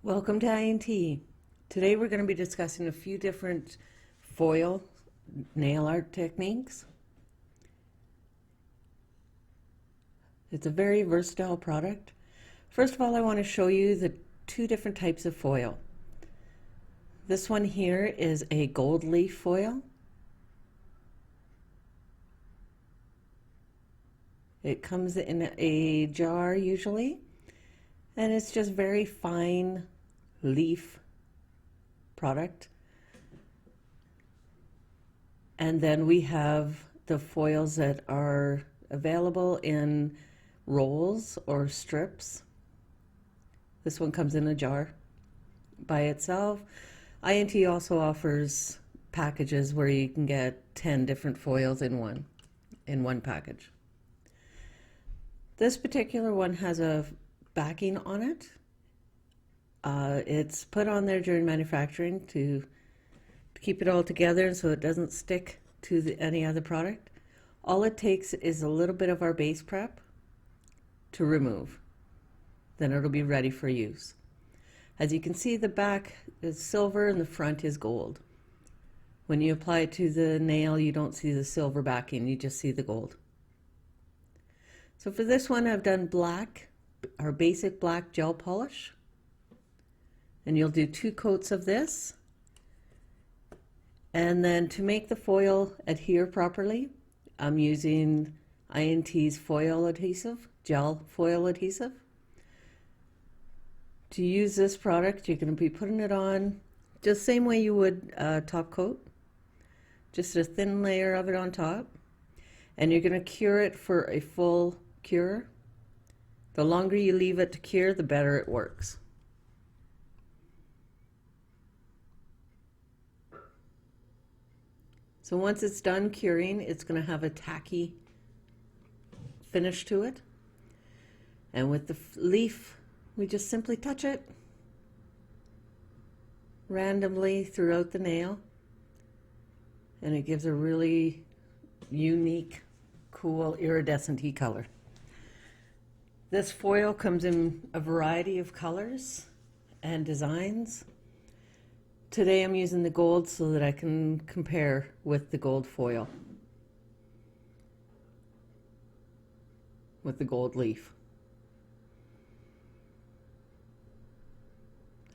Welcome to INT. Today we're going to be discussing a few different foil nail art techniques. It's a very versatile product. First of all, I want to show you the two different types of foil. This one here is a gold leaf foil. It comes in a jar usually, and it's just very fine leaf product. And then we have the foils that are available in rolls or strips. This one comes in a jar by itself. INT also offers packages where you can get 10 different foils in one package. This particular one has a backing on it. It's put on there during manufacturing to keep it all together so it doesn't stick to any other product. All it takes is a little bit of our base prep to remove. Then it'll be ready for use. As you can see, the back is silver and the front is gold. When you apply it to the nail, you don't see the silver backing, you just see the gold. So for this one, I've done black, our basic black gel polish. And you'll do 2 coats of this. And then to make the foil adhere properly, I'm using INT's foil adhesive, gel foil adhesive. To use this product, you're going to be putting it on just same way you would top coat, just a thin layer of it on top, and you're going to cure it for a full cure. The longer you leave it to cure, the better it works. So once it's done curing, it's going to have a tacky finish to it. And with the leaf, we just simply touch it randomly throughout the nail. And it gives a really unique, cool, iridescent-y color. This foil comes in a variety of colors and designs. Today I'm using the gold so that I can compare with the gold foil, with the gold leaf.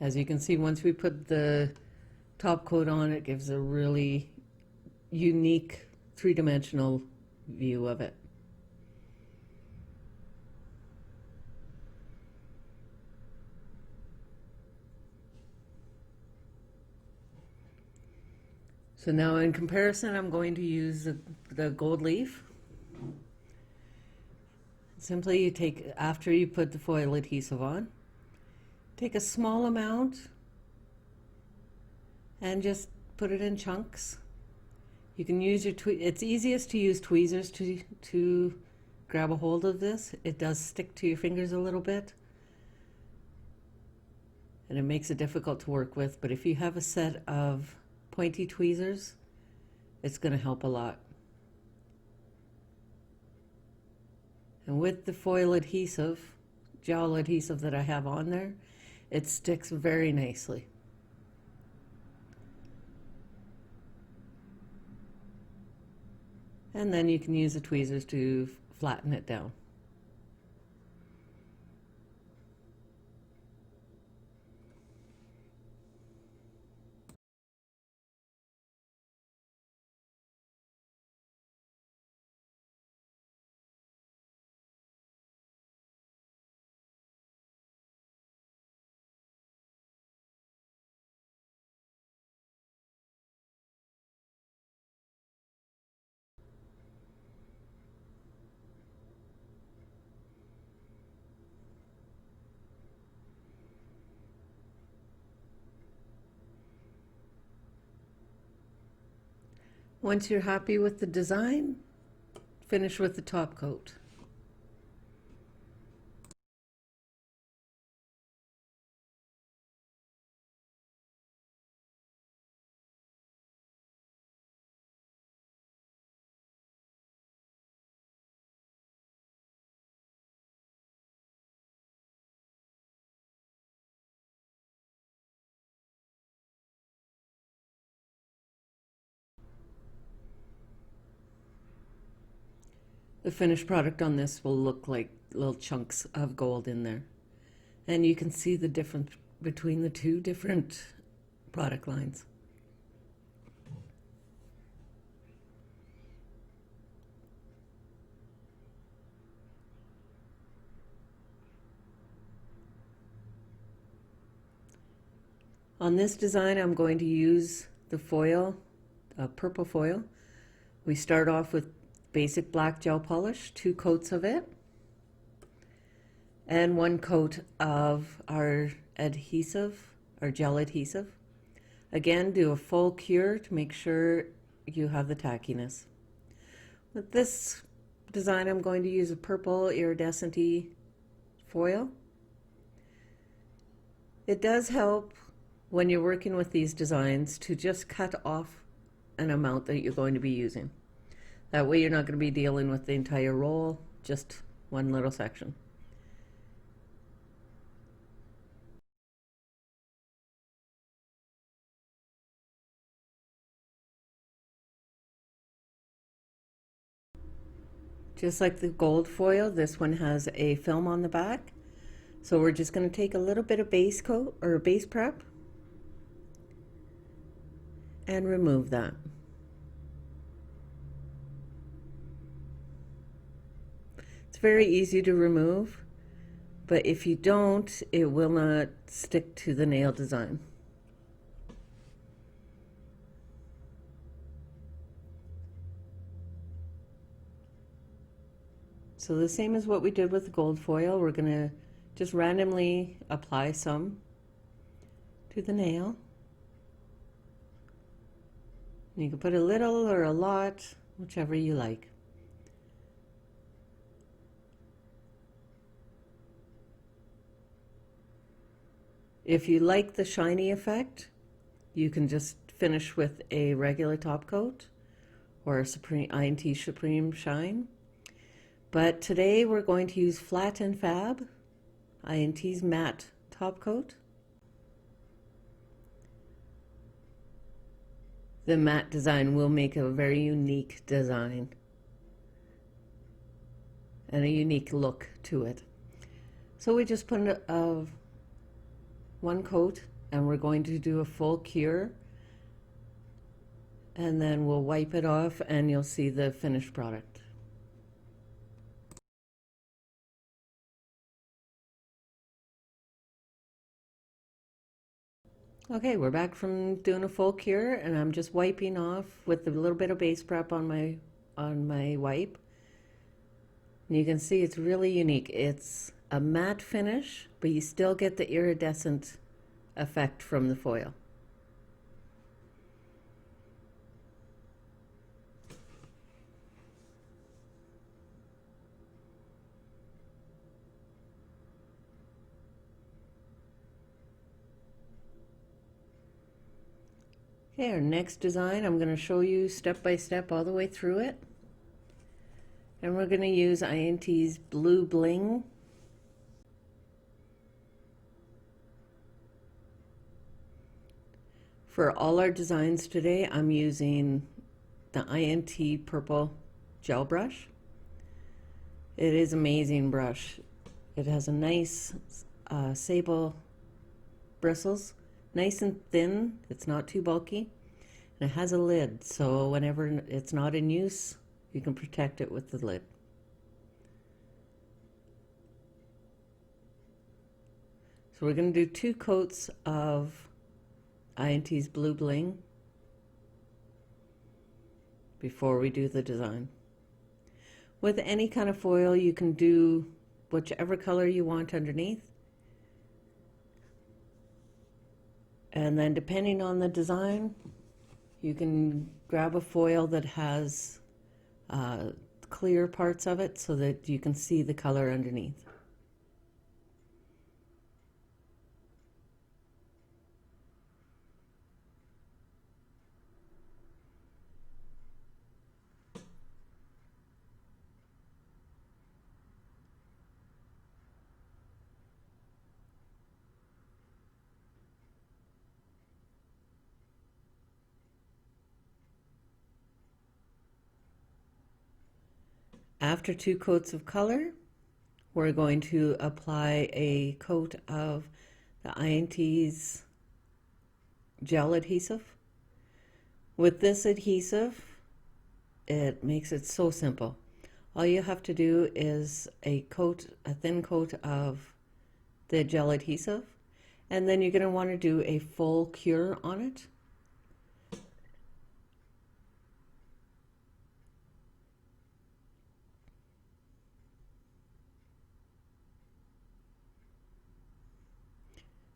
As you can see, once we put the top coat on, it gives a really unique three-dimensional view of it. So now in comparison, I'm going to use the gold leaf. Simply you take, after you put the foil adhesive on, take a small amount and just put it in chunks. You can use your it's easiest to use tweezers to grab a hold of this. It does stick to your fingers a little bit, and it makes it difficult to work with, but if you have a set of pointy tweezers, it's going to help a lot. And with the foil adhesive, gel adhesive that I have on there, it sticks very nicely. And then you can use the tweezers to flatten it down. Once you're happy with the design, finish with the top coat. The finished product on this will look like little chunks of gold in there. And you can see the difference between the two different product lines. On this design, I'm going to use the foil, purple foil. We start off with basic black gel polish, 2 coats of it, and 1 coat of our adhesive, our gel adhesive. Again, do a full cure to make sure you have the tackiness. With this design, I'm going to use a purple iridescent-y foil. It does help when you're working with these designs to just cut off an amount that you're going to be using. That way you're not going to be dealing with the entire roll, just one little section. Just like the gold foil, this one has a film on the back. So we're just going to take a little bit of base coat or base prep and remove that. It's very easy to remove, but if you don't, it will not stick to the nail design. So the same as what we did with the gold foil, we're going to just randomly apply some to the nail. You can put a little or a lot, whichever you like. If you like the shiny effect, you can just finish with a regular top coat or a Supreme INT Supreme Shine. But today we're going to use Flat and Fab, INT's matte top coat. The matte design will make a very unique design and a unique look to it. So we just put one coat and we're going to do a full cure, and then we'll wipe it off and you'll see the finished product. Okay, we're back from doing a full cure, and I'm just wiping off with a little bit of base prep on my wipe. And you can see it's really unique. It's a matte finish, but you still get the iridescent effect from the foil. Okay, our next design, I'm going to show you step by step all the way through it. And we're going to use INT's Blue Bling. For all our designs today, I'm using the INT Purple Gel Brush. It is an amazing brush. It has a nice sable bristles, nice and thin. It's not too bulky, and it has a lid, so whenever it's not in use, you can protect it with the lid. So we're going to do 2 coats of INT's Blue Bling before we do the design. With any kind of foil, you can do whichever color you want underneath. And then depending on the design, you can grab a foil that has clear parts of it so that you can see the color underneath. After 2 coats of color, we're going to apply a coat of the INT's gel adhesive. With this adhesive, it makes it so simple. All you have to do is a thin coat of the gel adhesive, and then you're going to want to do a full cure on it.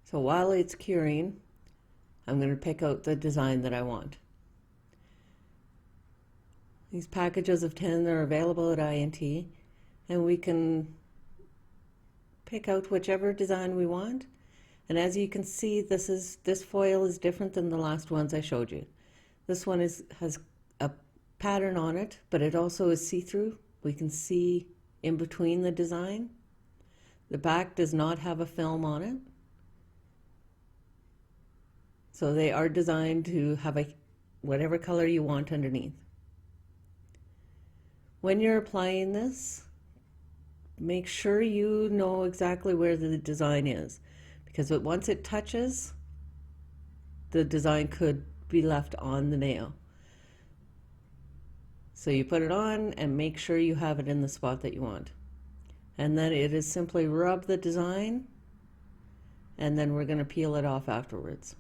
So while it's curing, I'm going to pick out the design that I want. These packages of 10 are available at INT, and we can pick out whichever design we want. And as you can see, this foil is different than the last ones I showed you. This one has a pattern on it, but it also is see-through. We can see in between the design. The back does not have a film on it. So they are designed to have whatever color you want underneath. When you're applying this, make sure you know exactly where the design is, because once it touches, the design could be left on the nail. So you put it on and make sure you have it in the spot that you want. And then it is simply rub the design, and then we're going to peel it off afterwards.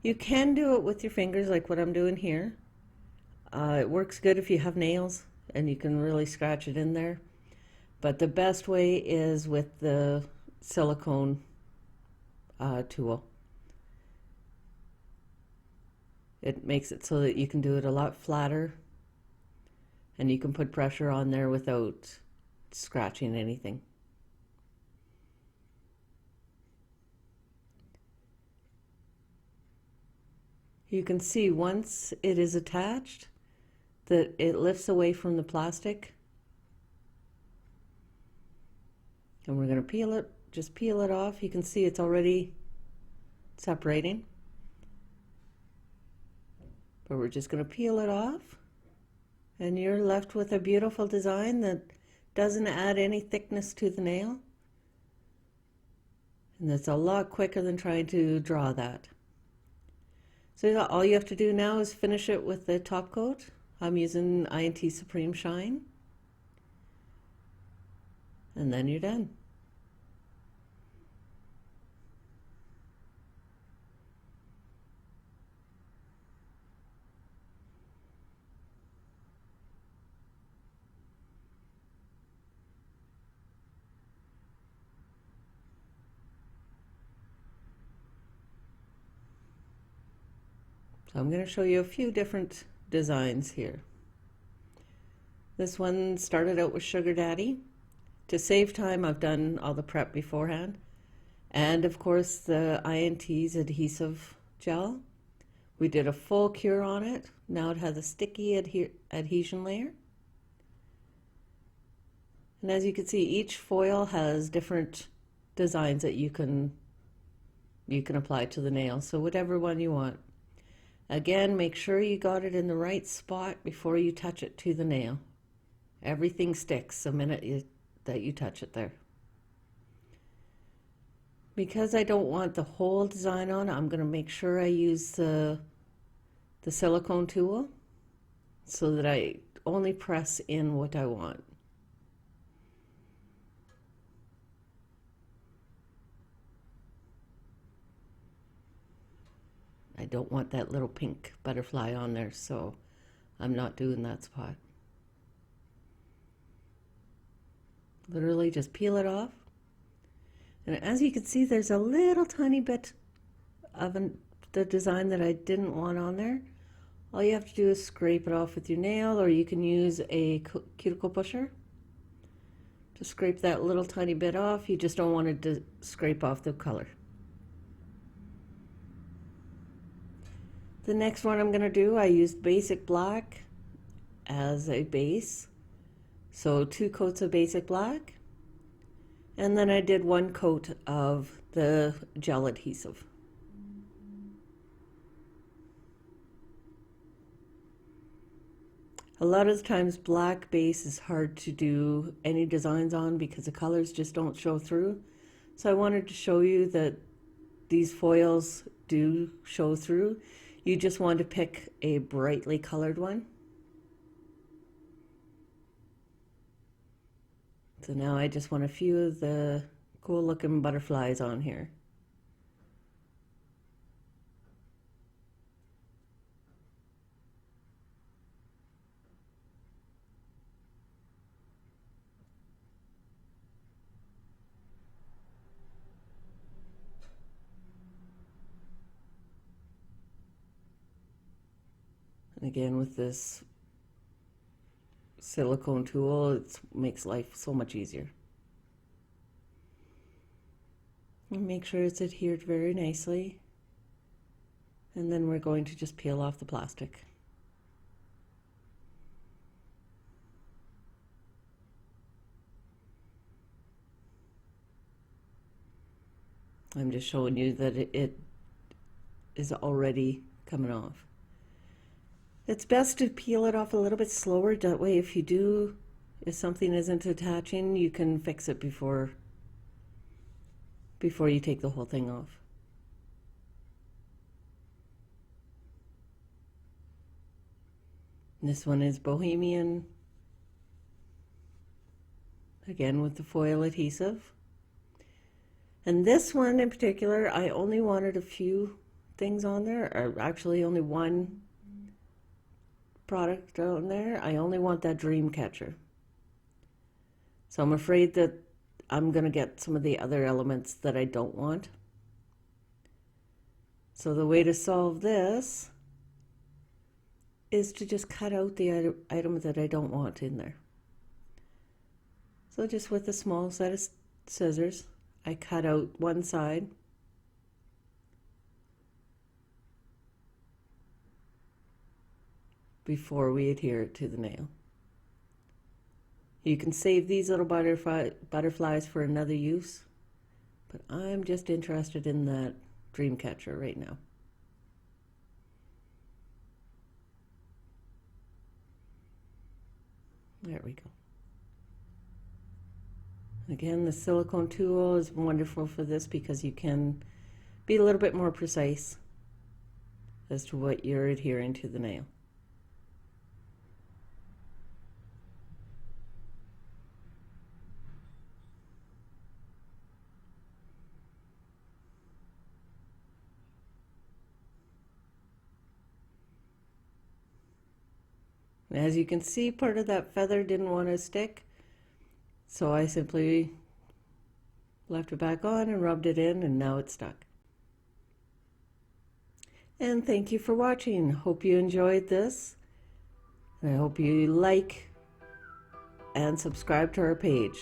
You can do it with your fingers like what I'm doing here. It works good if you have nails and you can really scratch it in there. But the best way is with the silicone tool. It makes it so that you can do it a lot flatter, and you can put pressure on there without scratching anything. You can see once it is attached that it lifts away from the plastic. And we're going to peel it, just peel it off. You can see it's already separating. But we're just going to peel it off, and you're left with a beautiful design that doesn't add any thickness to the nail. And it's a lot quicker than trying to draw that. So all you have to do now is finish it with the top coat. I'm using INT Supreme Shine. And then you're done. So I'm going to show you a few different designs here. This one started out with Sugar Daddy. To save time, I've done all the prep beforehand. And of course the INT's adhesive gel. We did a full cure on it. Now it has a sticky adhesion layer. And as you can see, each foil has different designs that you can apply to the nail. So whatever one you want. Again, make sure you got it in the right spot before you touch it to the nail. Everything sticks the minute that you touch it there. Because I don't want the whole design on, I'm going to make sure I use the silicone tool so that I only press in what I want. I don't want that little pink butterfly on there, so I'm not doing that spot. Literally just peel it off. And as you can see, there's a little tiny bit of the design that I didn't want on there. All you have to do is scrape it off with your nail, or you can use a cuticle pusher to scrape that little tiny bit off. You just don't want it to scrape off the color. The next one I'm going to do, I used basic black as a base. So 2 coats of basic black. And then I did 1 coat of the gel adhesive. A lot of the times black base is hard to do any designs on because the colors just don't show through. So I wanted to show you that these foils do show through. You just want to pick a brightly colored one. So now I just want a few of the cool looking butterflies on here. And again, with this silicone tool, it makes life so much easier. And make sure it's adhered very nicely. And then we're going to just peel off the plastic. I'm just showing you that it is already coming off. It's best to peel it off a little bit slower. That way, if something isn't attaching, you can fix it before you take the whole thing off. And this one is Bohemian, again with the foil adhesive. And this one in particular, I only wanted a few things on there, or actually only one product on there. I only want that dream catcher. So I'm afraid that I'm going to get some of the other elements that I don't want. So the way to solve this is to just cut out the item that I don't want in there. So just with a small set of scissors, I cut out one side. Before we adhere it to the nail. You can save these little butterflies for another use, but I'm just interested in that dream catcher right now. There we go. Again, the silicone tool is wonderful for this because you can be a little bit more precise as to what you're adhering to the nail. As you can see, part of that feather didn't want to stick, so I simply left it back on and rubbed it in, and now it's stuck. And thank you for watching. Hope you enjoyed this. And I hope you like and subscribe to our page.